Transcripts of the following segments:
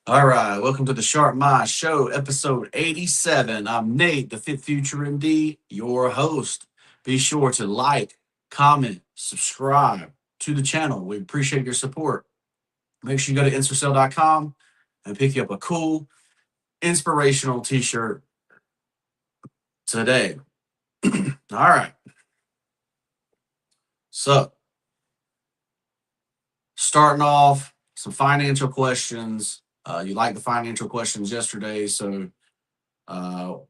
All right, welcome to the Sharp Mind Show, episode 87. I'm Nate, the Fit Future MD, your host. Be sure to like, comment, subscribe to the channel. We appreciate your support. Make sure you go to instacell.com and pick you up a cool, inspirational t shirt today. All right, so starting off, some financial questions. You liked the financial questions yesterday, so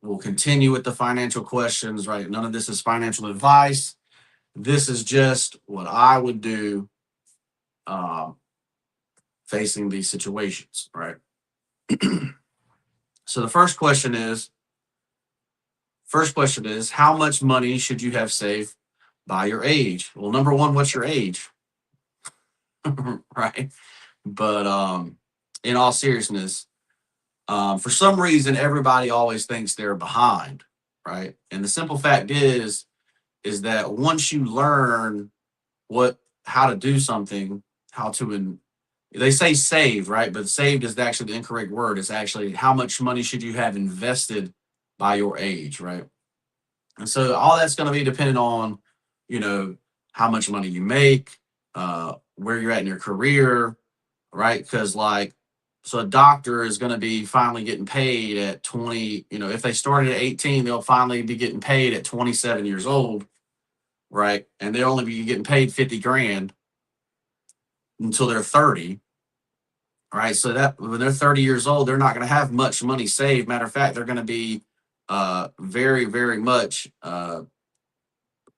we'll continue with the financial questions, right? None of this is financial advice. This is just what I would do um, facing these situations, right? So the first question is, how much money should you have saved by your age? Well, number one, what's your age, right? But in all seriousness, for some reason, everybody always thinks they're behind, right? And the simple fact is that once you learn what how to do something, how to they say save, right? But saved is actually the incorrect word. It's actually how much money should you have invested by your age, right? And so all that's going to be dependent on, you know, how much money you make, where you're at in your career, right? Because so a doctor is going to be finally getting paid at 20. If they started at 18, they'll finally be getting paid at 27 years old, right? And they'll only be getting paid 50 grand until they're 30, right? So that when they're 30 years old, they're not going to have much money saved. Matter of fact, they're going to be very, very much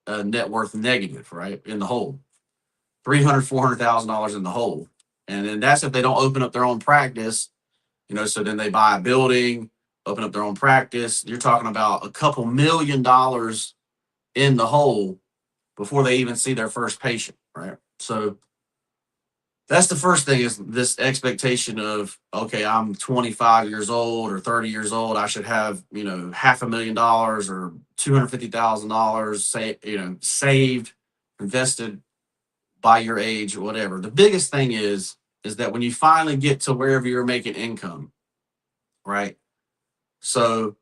net worth negative, right? In the hole, 300, $400,000 in the hole. And then that's if they don't open up their own practice, so then they buy a building, open up their own practice. You're talking about a couple $1 million in the hole before they even see their first patient, right? So that's the first thing, is this expectation of, okay, I'm 25 years old or 30 years old, I should have, $500,000 or $250,000 saved, invested by your age or whatever. The biggest thing is that when you finally get to wherever you're making income, right? So,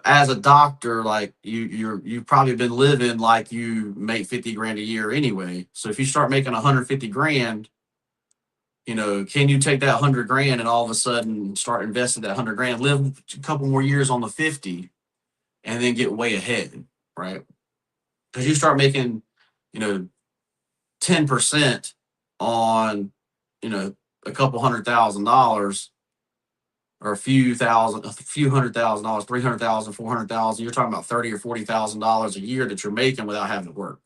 as a doctor, like you've probably been living like you make 50 grand a year anyway. So if you start making 150 grand, can you take that 100 grand and all of a sudden start investing that 100 grand, live a couple more years on the 50, and then get way ahead, right? Because you start making, you know, 10% on, you know, a couple $100,000, or a few $100,000, 300,000, 400,000. You're talking about 30 or $40,000 a year that you're making without having to work,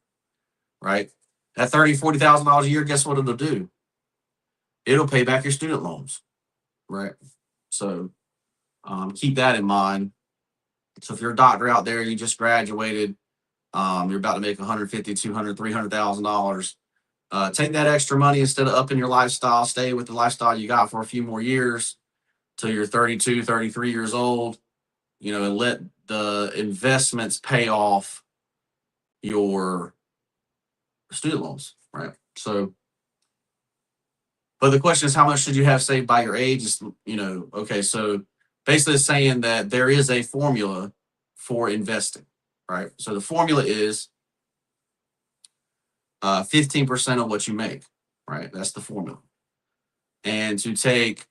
right? That $40,000 a year, guess what it'll do? It'll pay back your student loans, right? So keep that in mind. So if you're a doctor out there, you just graduated, you're about to make 150, 200, $300,000. Take that extra money, instead of upping your lifestyle, stay with the lifestyle you got for a few more years till you're 32, 33 years old, and let the investments pay off your student loans, right? So, but the question is, how much should you have saved by your age? Okay, so basically it's saying that there is a formula for investing, right? So the formula is 15% of what you make, right? That's the formula. And to take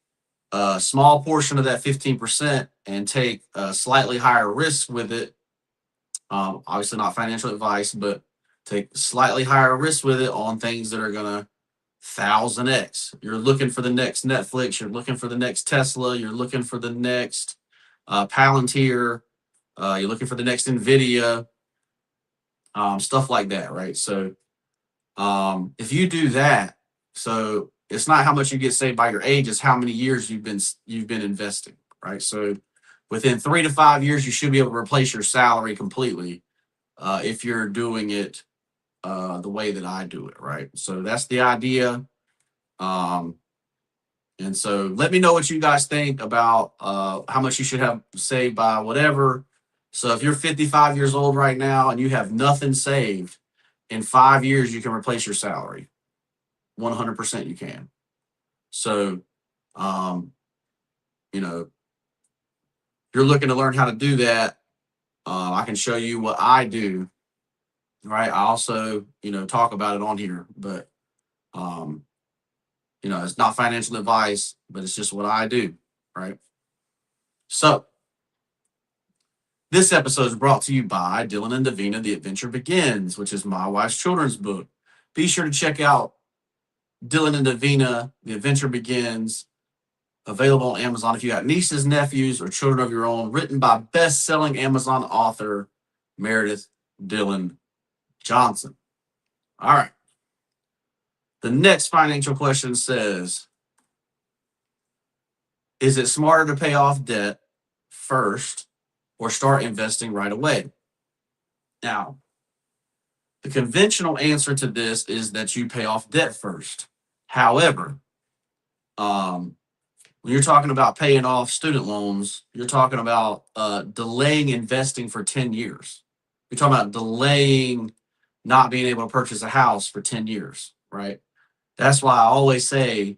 a small portion of that 15% and take a slightly higher risk with it, obviously not financial advice, but take slightly higher risk with it on things that are going to 1000x. You're looking for the next Netflix, you're looking for the next Tesla, you're looking for the next Palantir, you're looking for the next Nvidia, stuff like that, right? So if you do that, so it's not how much you get saved by your age, it's how many years you've been investing, right? So within 3 to 5 years, you should be able to replace your salary completely, if you're doing it the way that I do it, right? So that's the idea. Um, and so let me know what you guys think about how much you should have saved by whatever. So if you're 55 years old right now and you have nothing saved, in 5 years, you can replace your salary. 100% you can. So Um, you know, if you're looking to learn how to do that, I can show you what I do. Right. I also, talk about it on here, but, um, it's not financial advice, but it's just what I do. Right. So this episode is brought to you by Dylan and Davina, The Adventure Begins, which is my wife's children's book. Be sure to check out Dylan and Davina, The Adventure Begins, available on Amazon if you got nieces, nephews, or children of your own, written by best-selling Amazon author Meredith Dillon Johnson. All right. The next financial question says, is it smarter to pay off debt first or start investing right away? Now, the conventional answer to this is that you pay off debt first. However, when you're talking about paying off student loans, you're talking about delaying investing for 10 years. You're talking about delaying not being able to purchase a house for 10 years, right? That's why I always say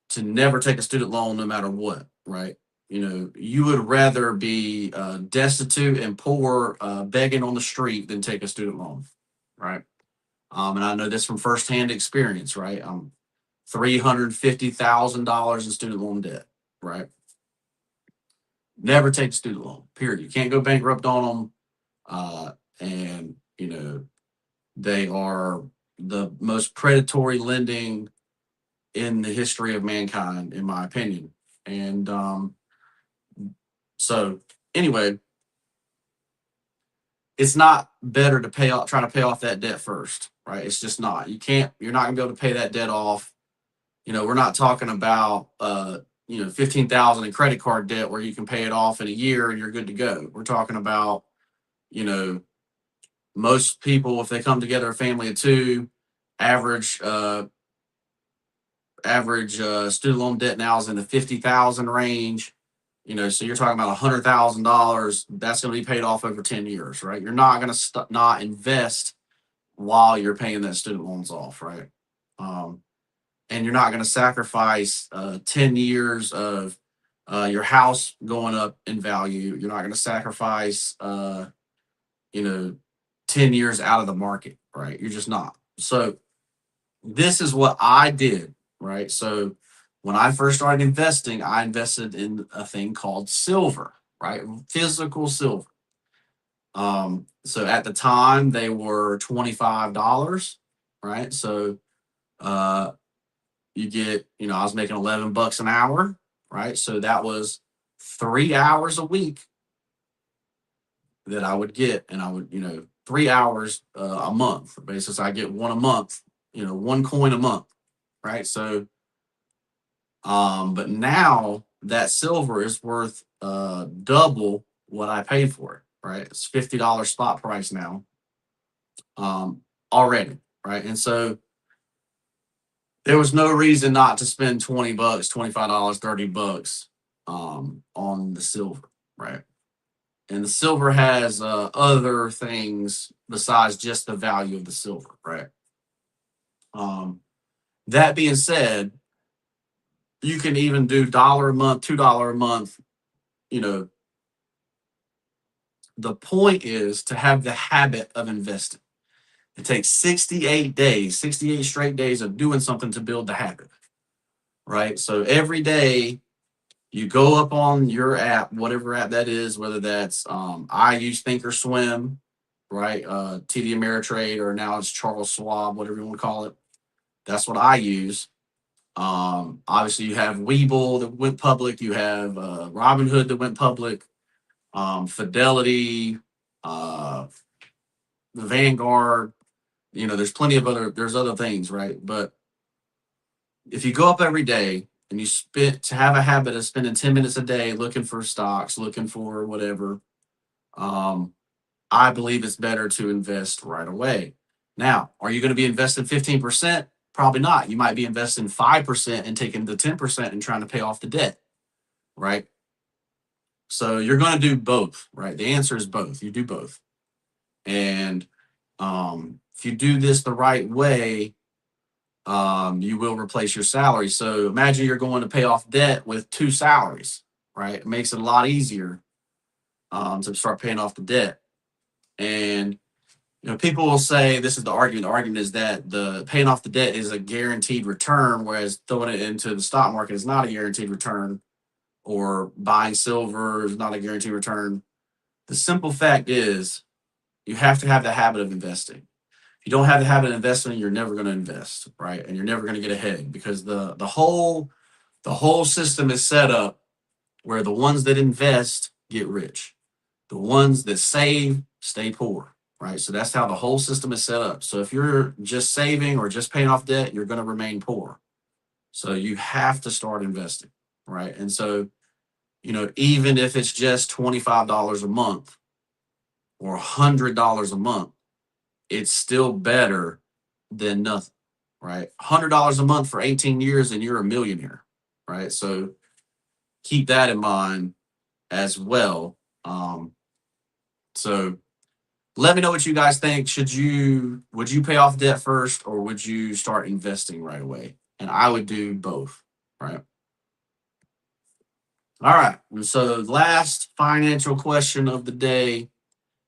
to never take a student loan no matter what, right? You would rather be destitute and poor, begging on the street than take a student loan, right? And I know this from firsthand experience, right? $350,000 in student loan debt, right? Never take a student loan, period. You can't go bankrupt on them. And, they are the most predatory lending in the history of mankind, in my opinion. And so, anyway, it's not better to try to pay off that debt first, right? It's just not. You're not going to be able to pay that debt off. We're not talking about, 15,000 in credit card debt where you can pay it off in a year and you're good to go. We're talking about, you know, most people, if they come together, a family of two, average student loan debt now is in the 50,000 range. So you're talking about $100,000. That's going to be paid off over 10 years, right? You're not going to not invest while you're paying that student loans off, right? And you're not going to sacrifice 10 years of your house going up in value. You're not going to sacrifice, 10 years out of the market, right? You're just not. So this is what I did, right? So when I first started investing, I invested in a thing called silver, right? Physical silver. So at the time they were $25, right? So you get, I was making $11 an hour, right? So that was 3 hours a week that I would get, and I would, 3 hours a month. Basically, so I get one a month, one coin a month, right? So, but now that silver is worth double what I paid for it, right? It's $50 spot price now, already, right? And so there was no reason not to spend $20, $25, $30 on the silver, right? And the silver has other things besides just the value of the silver, right? That being said, you can even do $1 a month, $2 a month. The point is to have the habit of investing. It takes 68 days, 68 straight days of doing something to build the habit, right? So every day you go up on your app, whatever app that is, whether that's I use Thinkorswim, right? TD Ameritrade, or now it's Charles Schwab, whatever you want to call it. That's what I use. Obviously, you have Webull that went public. You have Robinhood that went public. Fidelity, the Vanguard. There's plenty of there's other things, right? But if you go up every day and you to have a habit of spending 10 minutes a day looking for stocks, looking for whatever, I believe it's better to invest right away. Now, are you going to be investing 15%? Probably not. You might be investing 5% and taking the 10% and trying to pay off the debt, right? So you're going to do both, right? The answer is both. You do both. And if you do this the right way, you will replace your salary. So imagine you're going to pay off debt with two salaries, right? It makes it a lot easier to start paying off the debt. And people will say this is the argument. The argument is that the paying off the debt is a guaranteed return, whereas throwing it into the stock market is not a guaranteed return, or buying silver is not a guaranteed return. The simple fact is you have to have the habit of investing. If you don't have the habit of investing, you're never going to invest, right? And you're never going to get ahead because the whole system is set up where the ones that invest get rich. The ones that save stay poor, right? So that's how the whole system is set up. So if you're just saving or just paying off debt, you're going to remain poor. So you have to start investing, right? And so, even if it's just $25 a month or $100 a month, it's still better than nothing, right? $100 a month for 18 years and you're a millionaire, right? So keep that in mind as well. So let me know what you guys think. Would you pay off debt first or would you start investing right away? And I would do both, right? All right. And so last financial question of the day.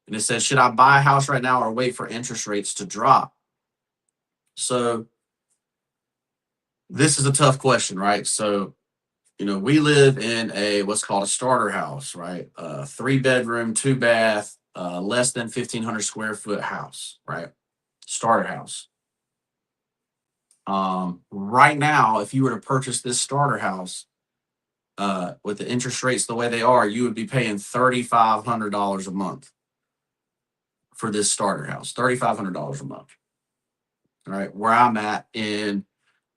And it says, should I buy a house right now or wait for interest rates to drop? So this is a tough question, right? So, we live in what's called a starter house, right? 3 bedroom, 2 bath, less than 1,500 square foot house, right? Starter house. Right now, if you were to purchase this starter house, with the interest rates the way they are, you would be paying $3,500 a month for this starter house. $3,500 a month. All right, where I'm at in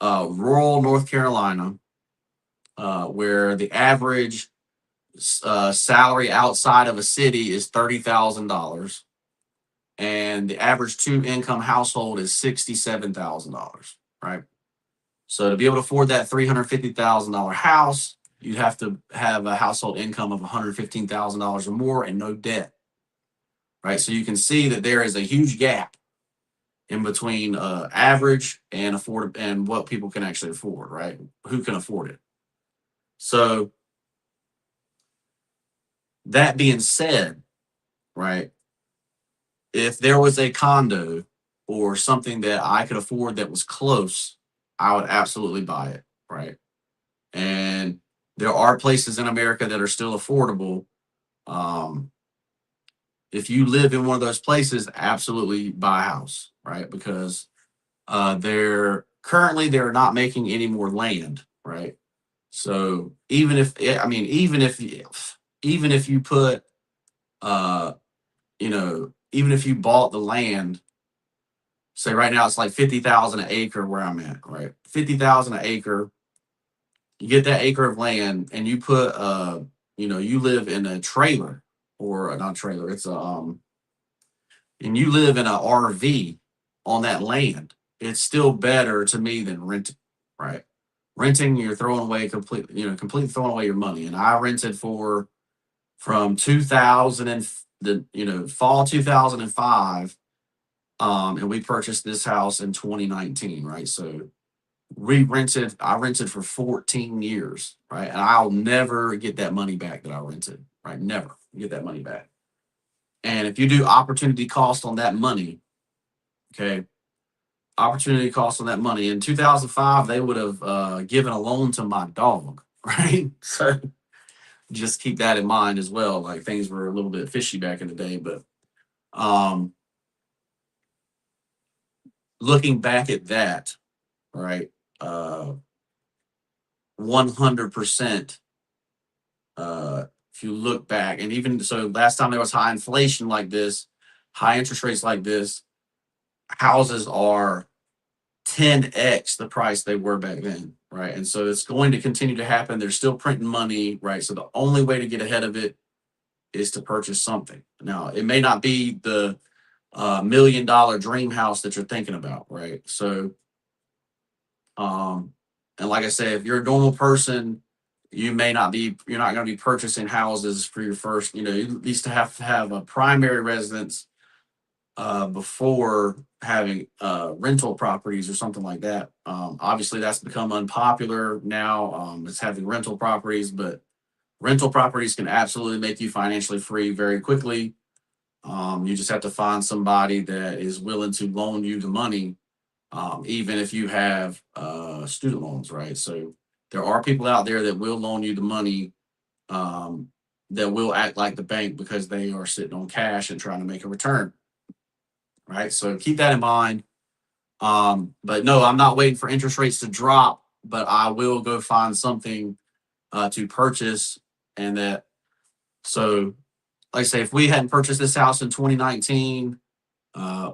rural North Carolina, where the average salary outside of a city is $30,000, and the average two income household is $67,000. Right. So to be able to afford that $350,000 house, you'd have to have a household income of $115,000 or more and no debt. Right. So you can see that there is a huge gap in between average and what people can actually afford. Right. Who can afford it? So that being said, right, if there was a condo or something that I could afford that was close, I would absolutely buy it, right? And there are places in America that are still affordable. Um, if you live in one of those places, absolutely buy a house, right? Because they're not making any more land, right? So even if you put even if you bought the land, say right now it's like 50,000 an acre where I'm at, right? 50,000 an acre. You get that acre of land and you put you live in a trailer or not trailer, it's and you live in a RV on that land. It's still better to me than renting, right? Renting, you're throwing away completely throwing away your money. And I rented from 2000 and fall 2005, and we purchased this house in 2019, right? So I rented for 14 years, right? And I'll never get that money back that I rented, right? Never get that money back. And if you do opportunity cost on that money, okay, opportunity cost on that money in 2005, they would have given a loan to my dog, right? So just keep that in mind as well. Like things were a little bit fishy back in the day, but um, looking back at that, right? 100%. If you look back, and even so, last time there was high inflation like this, high interest rates like this, houses are 10x the price they were back then, right? And so it's going to continue to happen. They're still printing money, right? So the only way to get ahead of it is to purchase something. Now, it may not be the $1 million dream house that you're thinking about, right? So, and like I said, if you're a normal person, you're not going to be purchasing houses for your first, you at least have a primary residence before having rental properties or something like that. Obviously, that's become unpopular now. It's having rental properties, but rental properties can absolutely make you financially free very quickly. You just have to find somebody that is willing to loan you the money, even if you have student loans, right? So there are people out there that will loan you the money, um, that will act like the bank because they are sitting on cash and trying to make a return, right? So keep that in mind. But no, I'm not waiting for interest rates to drop, but I will go find something to purchase. And that, so like I say, if we hadn't purchased this house in 2019,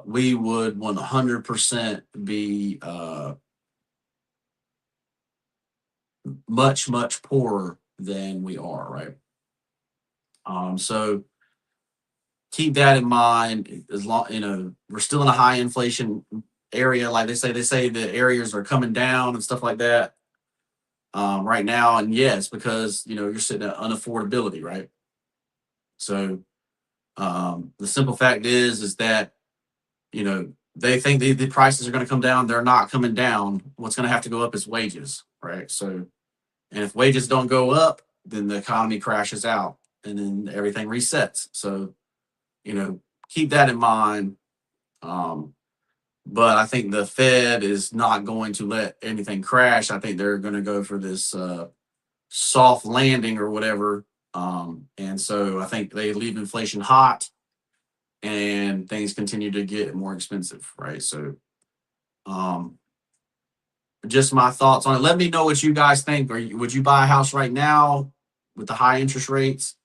we would 100% be much, much poorer than we are, right? So keep that in mind. As long, we're still in a high inflation area, like they say the areas are coming down and stuff like that, right now. And yes, because you're sitting at unaffordability, right? So the simple fact is that they think the prices are going to come down. They're not coming down. What's going to have to go up is wages, right? So, and if wages don't go up, then the economy crashes out and then everything resets. So, keep that in mind. Um, but I think the Fed is not going to let anything crash. I think they're going to go for this soft landing or whatever. And so I think they leave inflation hot and things continue to get more expensive, right? So, um, just my thoughts on it. Let me know what you guys think. Would you buy a house right now with the high interest rates,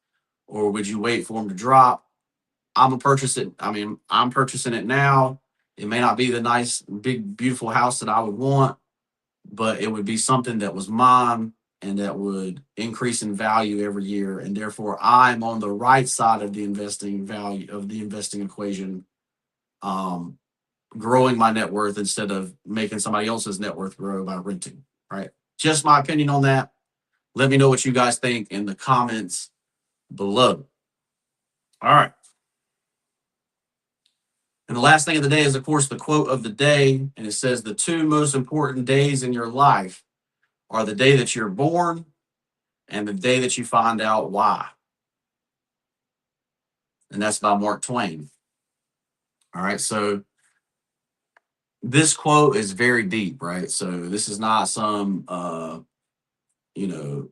or would you wait for them to drop? I'm gonna purchase it. I mean, I'm purchasing it now. It may not be the nice, big, beautiful house that I would want, but it would be something that was mine and that would increase in value every year. And therefore, I'm on the right side of the investing value of the investing equation, um, growing my net worth instead of making somebody else's net worth grow by renting. Right? Just my opinion on that. Let me know what you guys think in the comments below. All right. And the last thing of the day is, of course, the quote of the day. And it says, the two most important days in your life are the day that you're born and the day that you find out why. And that's by Mark Twain. All right. So this quote is very deep, right? So this is not some, you know,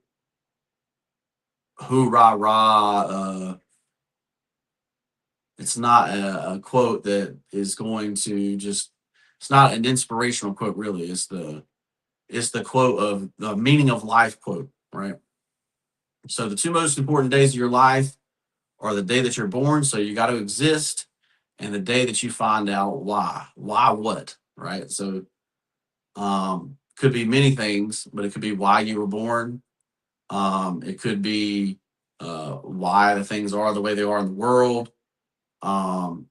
hoorah rah. It's not a quote that is going to just, it's not an inspirational quote, really. It's the quote of the meaning of life quote, right? So the two most important days of your life are the day that you're born, so you got to exist, and the day that you find out why. Why what, right? So could be many things, but it could be why you were born. It could be why the things are the way they are in the world. Um,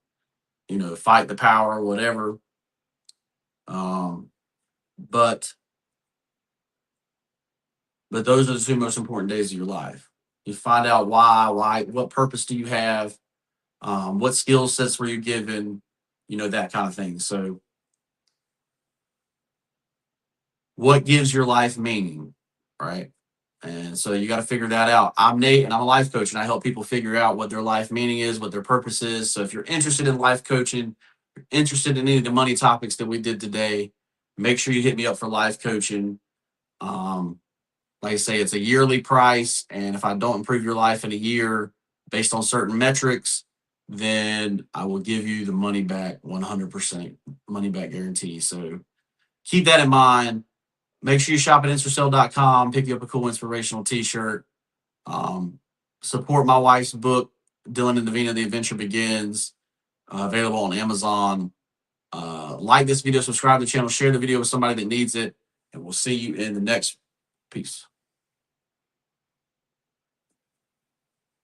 fight the power, whatever. Um, but those are the two most important days of your life. You find out why, what purpose do you have, what skill sets were you given, that kind of thing. So, what gives your life meaning, right? And so you got to figure that out. I'm Nate, and I'm a life coach, and I help people figure out what their life meaning is, what their purpose is. So, if you're interested in life coaching, interested in any of the money topics that we did today, make sure you hit me up for life coaching. Um, like I say, it's a yearly price, and if I don't improve your life in a year based on certain metrics, then I will give you the money back, 100% money back guarantee. So keep that in mind. Make sure you shop at InstaCell.com, pick you up a cool inspirational t-shirt. Um, support my wife's book, Dylan and Davina, The Adventure Begins, available on Amazon. Like this video, subscribe to the channel, share the video with somebody that needs it, and we'll see you in the next piece.